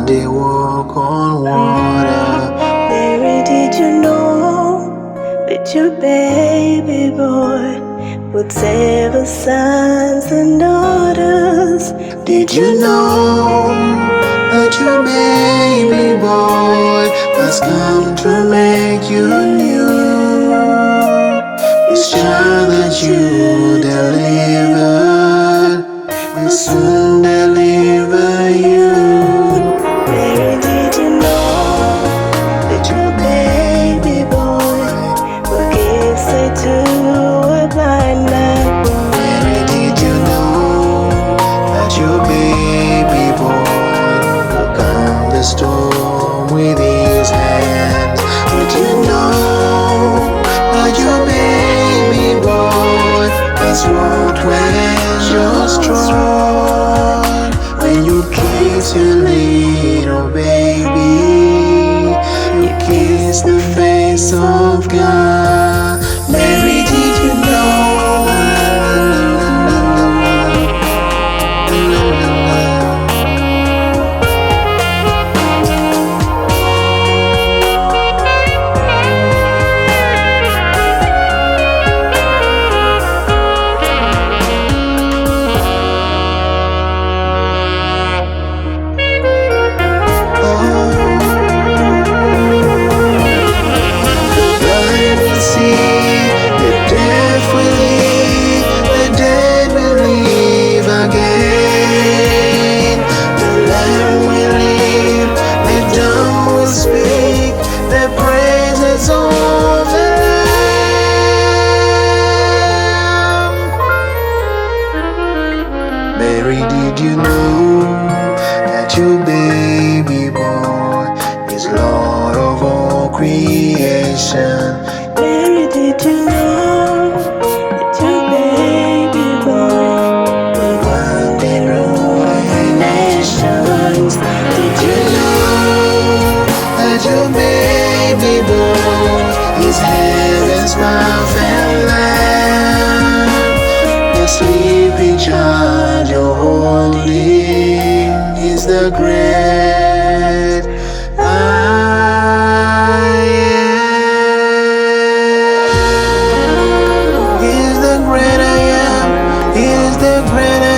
they walk on water. Mary, did you know that your baby boy would save us sons and daughters? Did you know that your baby boy has come to make you new? This child that you delivered will soon deliver you. Mary, did you know that your baby boy will give sight to a blind man? Mary, did you know that your baby boy will calm the storm with his hands? Did you know that your baby boy has walked when you're strong? When you kiss your little baby, you kiss the face of God. Mary, did you know? Mary, did you know that your baby boy is Lord of all creation? Mary, did you know that your baby boy will one day rule the nations? Did you know that your baby boy is heaven's mouth and lamb? The sleeping child you're holding is the great I am. Is the great I am. Is the great I am.